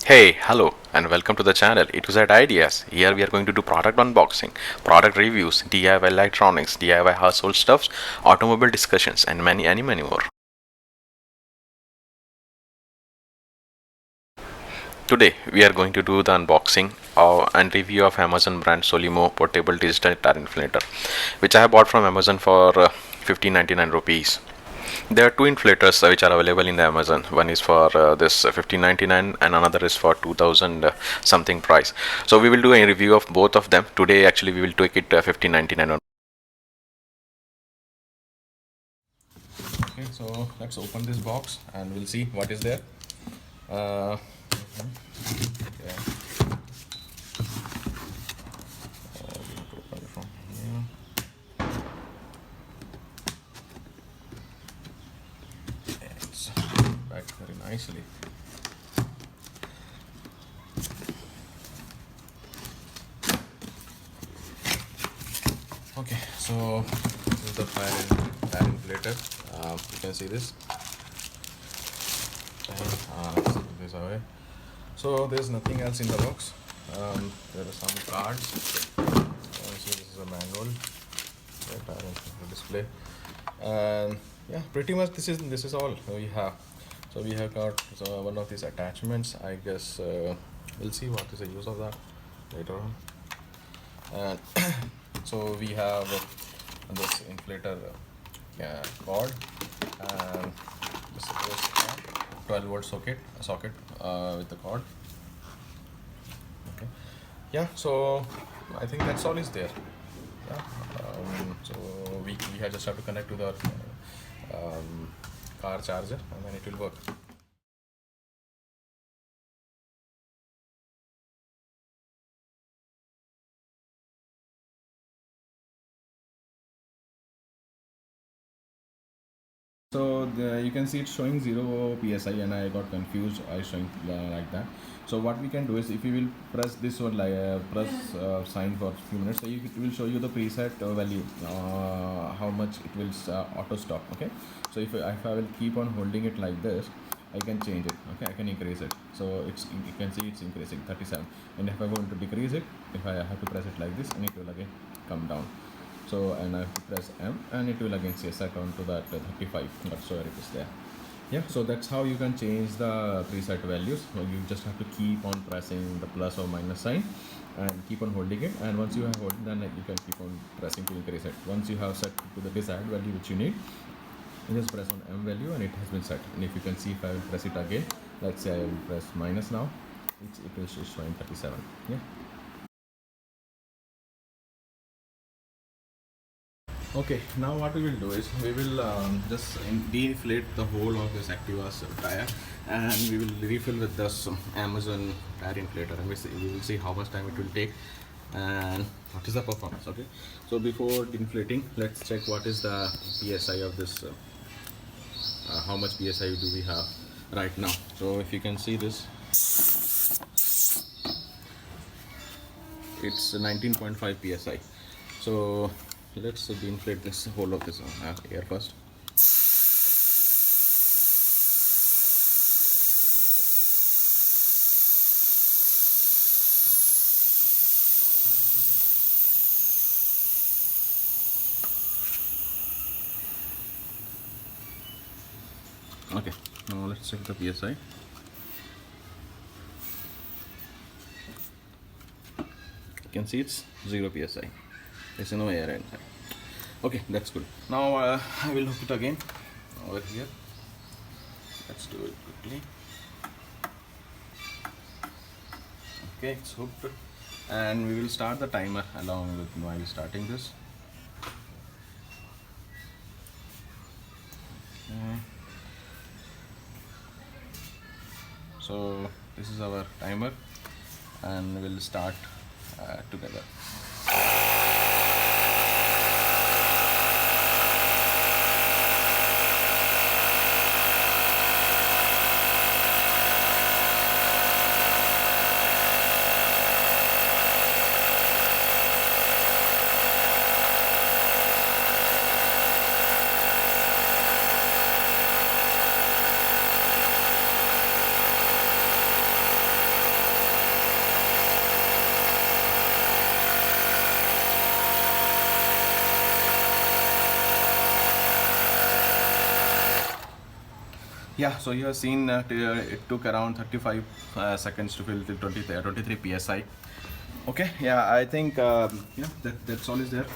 Hey, hello, and welcome to the channel. It was at Ideas. Here we are going to do product unboxing, product reviews, DIY electronics, DIY household stuffs, automobile discussions, and many more. Today we are going to do the unboxing and review of Amazon brand Solimo portable digital tire inflator, which I have bought from Amazon for 1599 rupees. There are two inflators which are available in the Amazon. One is for this 1599 and another is for 2000 something price. So we will do a review of both of them. Today actually we will take it 1599 on. Okay, so let's open this box and we'll see what is there. Uh, okay. We have to open it from here. It's packed very nicely. Okay, so this is the tire inflator. You can see this. Okay, this away. So there's nothing else in the box. There are some cards. So this is a manual. The display. And yeah, pretty much this is all we have. So we have got one of these attachments. I guess we'll see what is the use of that later on. And so we have this inflator cord and this is 12-volt socket with the cord. Okay, yeah, so I think that's all is there. Yeah, so we just have to connect to the car charger and then it will work. So you can see it's showing 0 psi and I got confused. I showing like that. So what we can do is if you will press this or like press sign for a few minutes, so it will show you the preset value, how much it will auto stop. Okay, so if I will keep on holding it like this, I can change it. Okay, I can increase it. So you can see it's increasing 37, and if I want to decrease it, if I have to press it like this, and it will again come down. So and I have to press M and it will again say set on to that 35 whatsoever it is there. Yeah, so that's how you can change the preset values. So you just have to keep on pressing the plus or minus sign and keep on holding it, and once you have hold, then you can keep on pressing to increase it. Once you have set to the desired value which you need, you just press on M value and it has been set. And if you can see, if I will press it again, let's say I will press minus now, it will show showing 37. Yeah. Okay, now what we will do is we will just deflate the whole of this Activa's tire and we will refill with this Amazon tire inflator, and we will see how much time it will take and what is the performance. Okay, so before inflating, let's check what is the PSI of this, how much PSI do we have right now. So if you can see this, it's 19.5 PSI. So let's inflate this whole of this air first. Okay, now let's check the PSI. You can see it's 0 PSI. There's no air inside. Okay, that's good. Now I will hook it again over here. Let's do it quickly. Okay, it's hooked, and we will start the timer along with while starting this. Okay. So this is our timer, and we'll start together. Yeah, so you have seen it took around 35 seconds to fill till 23 psi. Okay, yeah, I think yeah, that's all is there.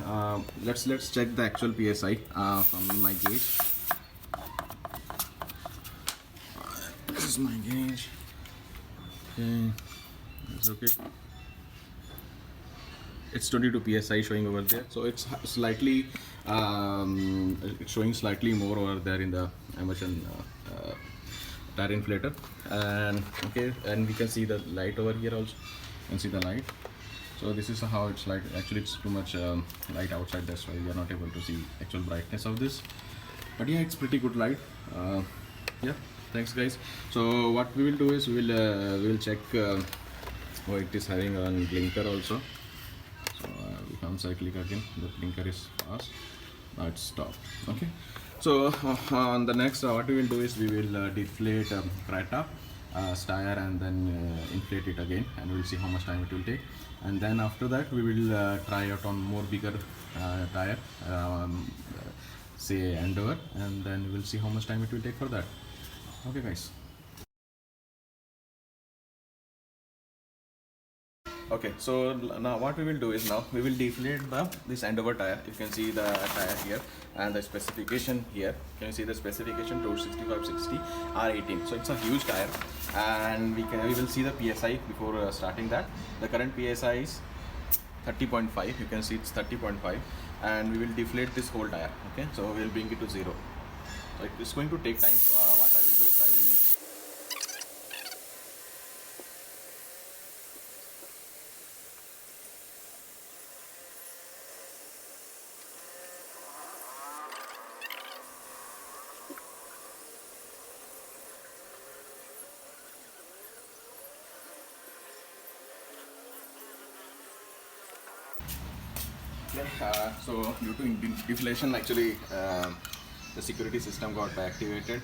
Let's check the actual psi from my gauge. This is my gauge. Okay, it's okay. It's 22 psi showing over there, so it's slightly it's showing slightly more over there in the immersion tire inflator. And okay, and we can see the light over here also. You can see the light. So this is how it's like. Actually, it's too much light outside, that's why we are not able to see actual brightness of this. But yeah, it's pretty good light. Yeah, thanks guys. So what we will do is we will check what it is having on blinker also. So once I click again, the blinker is fast. Now it's stopped. Okay. So on the next, what we will do is we will deflate Creta, Tyre, and then inflate it again, and we'll see how much time it will take. And then after that, we will try out on more bigger tire, say Endeavor, and then we'll see how much time it will take for that. Okay, guys. Okay, so now what we will do is now we will deflate this Endeavor tire. You can see the tire here and the specification here. Can you see the specification 265/60 R18? So it's a huge tire, and we will see the PSI before starting that. The current PSI is 30.5. You can see it's 30.5, and we will deflate this whole tire. Okay, so we'll bring it to zero. So it's going to take time. So what I will do is I will. So due to deflation, actually the security system got activated.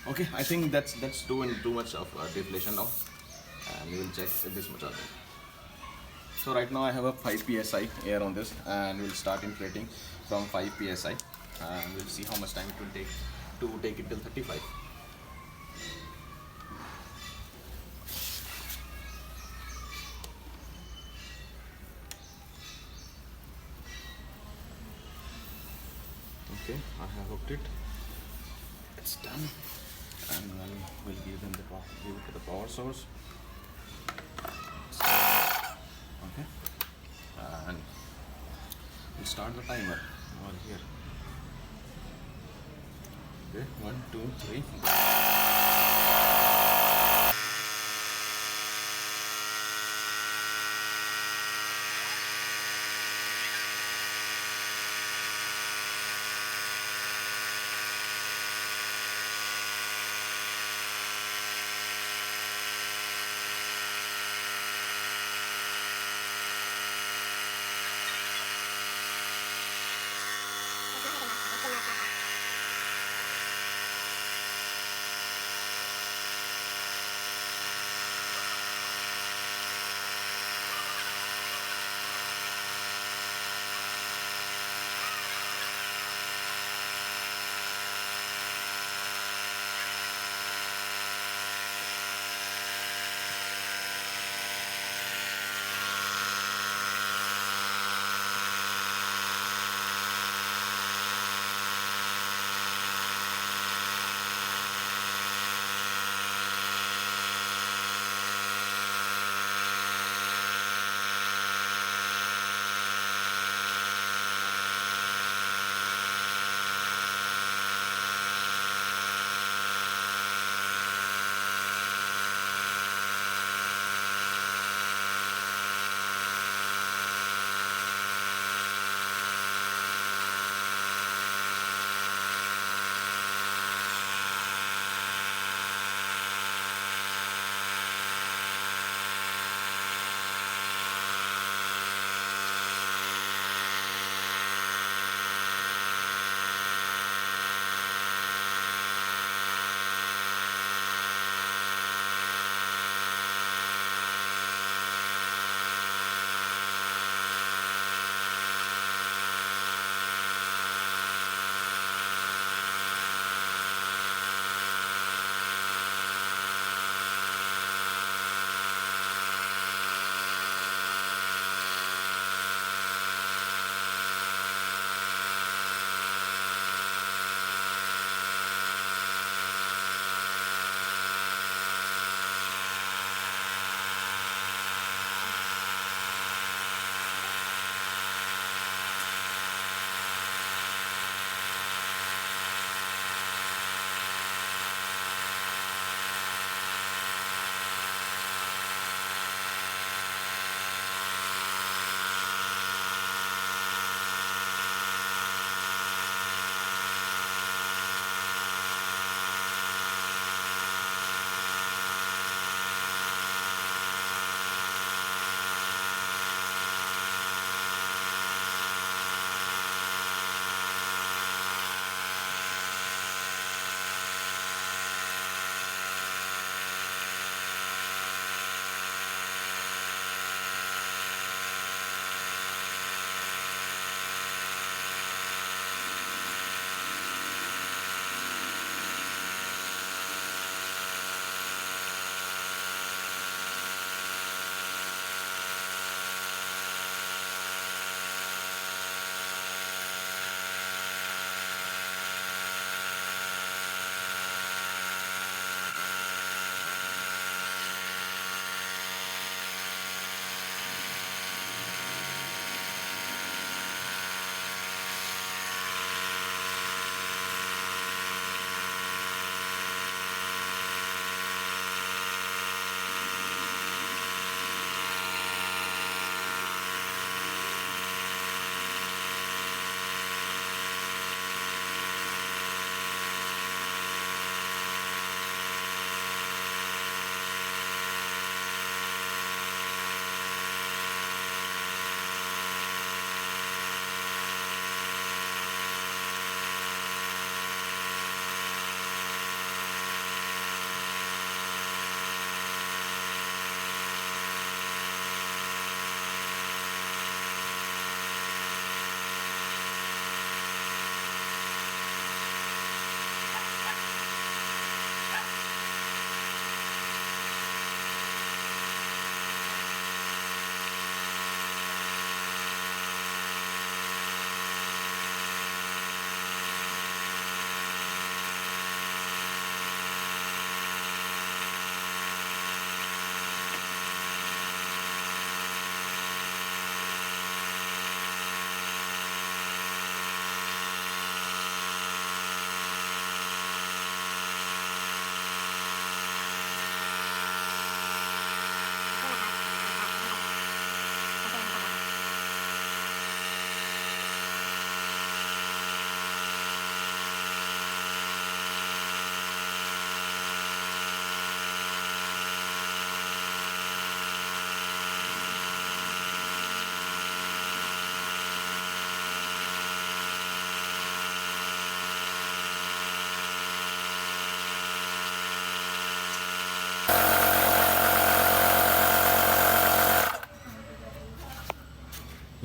Okay, I think that's too much of deflation now, and we will check this much of it. So right now I have a 5 psi air on this, and we'll start inflating from 5 psi, and we'll see how much time it will take to take it till 35. Okay, I have hooked it. It's done, and then we'll give it to the power source. Okay, and we'll start the timer over here. Okay, 1, 2, 3.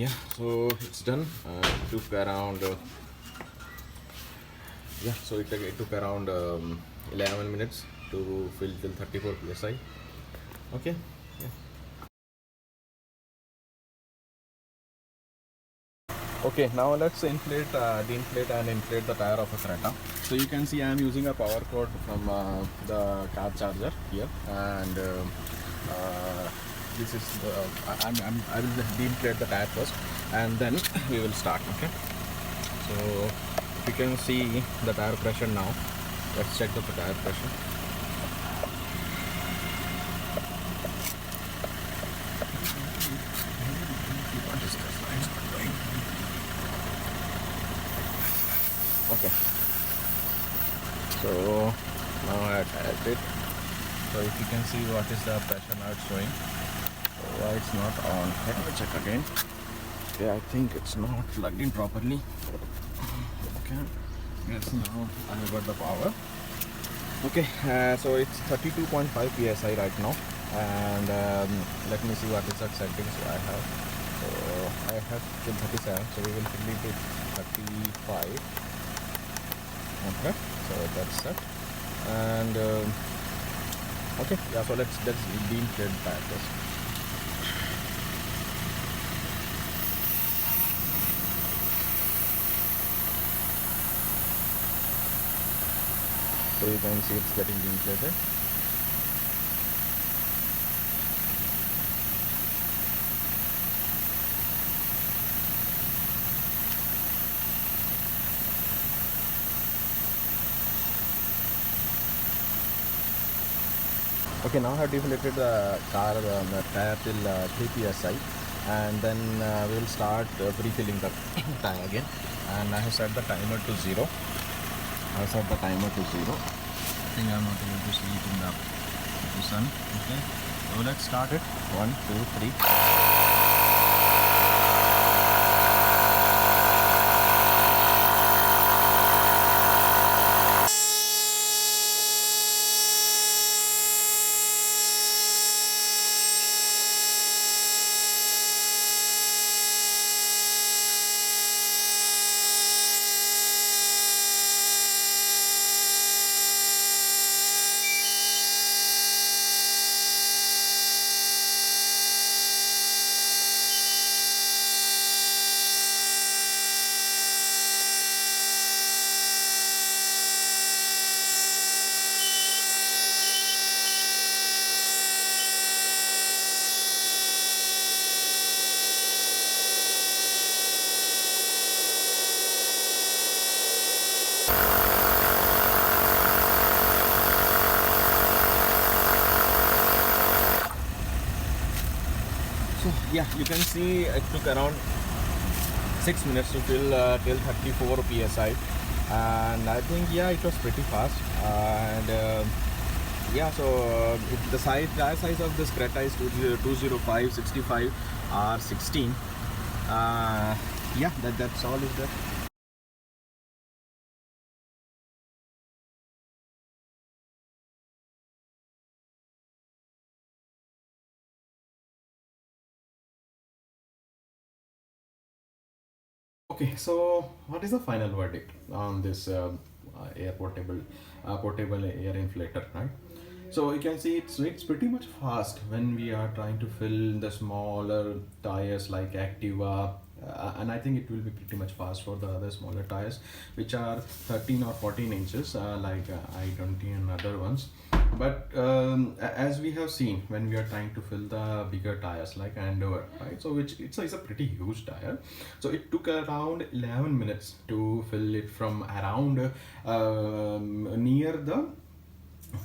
yeah, so it's done. It took around yeah, so it took around 11 minutes to fill till 34 psi. Okay. Yeah. Okay, now let's deflate and inflate the tire of a Creta. So you can see I am using a power cord from the car charger here, and this is I will deflate the tire first, and then we will start. Okay. So you can see the tire pressure now. Let's check the tire pressure. What is this? Why is it not going? Okay. So now I attached it. So if you can see what is the pressure now it's showing. So why it's not on? Let me check again. Yeah, I think it's not plugged in properly. Okay. Yes, now I got the power. Okay, so it's 32.5 psi right now, and let me see what is the settings I have. So I have till 37, so we will fill it with 35. Okay, so that's set. And okay, yeah, so let's deflate that first. So you can see it's getting deflated. Okay, now I have deflated the tire till 3 psi, and then we will start refilling the tire again. And I have set the timer to 0. I set the timer to 0. I think I'm not able to see it in the sun. Okay, so let's start it. 1, 2, 3. So yeah, you can see it took around 6 minutes to fill till 34 psi, and I think yeah it was pretty fast. And yeah, so the tire size of this Creta is 205 65 R16. Yeah, that's all is there. Okay, so what is the final verdict on this portable air inflator, right? So you can see it's pretty much fast when we are trying to fill the smaller tires like Activa, and I think it will be pretty much fast for the other smaller tires, which are 13 or 14 inches, like I-20 and other ones. But as we have seen, when we are trying to fill the bigger tires like Andover, right? So which it's a pretty huge tire. So it took around 11 minutes to fill it from around near the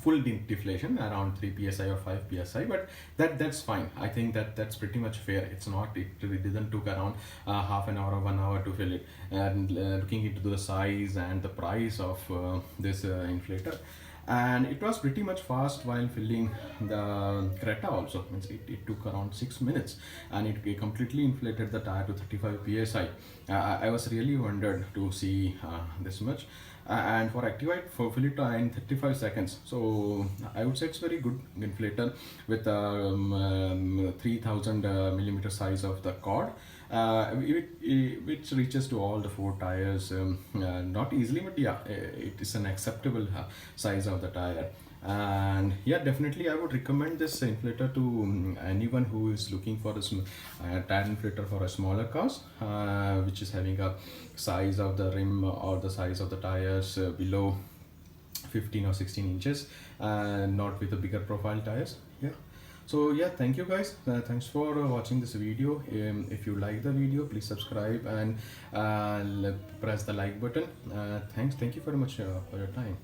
full deflation around 3 psi or 5 psi, but that's fine. I think that's pretty much fair. It's not, it didn't took around half an hour or 1 hour to fill it. And looking into the size and the price of this inflator, and it was pretty much fast while filling the Creta also. Means it took around 6 minutes, and it completely inflated the tire to 35 psi. I was really wondered to see this much. And for Activite, for fill it in 35 seconds. So I would say it's very good inflator with 3000 millimeter size of the cord, which reaches to all the four tires, not easily, but yeah, it is an acceptable size of the tire. And yeah, definitely I would recommend this inflator to anyone who is looking for a tire inflator for a smaller cars, which is having a size of the rim or the size of the tires below 15 or 16 inches, and not with the bigger profile tires. Yeah, so yeah, thank you guys, thanks for watching this video. If you like the video, please subscribe and press the like button. Thank you very much for your time.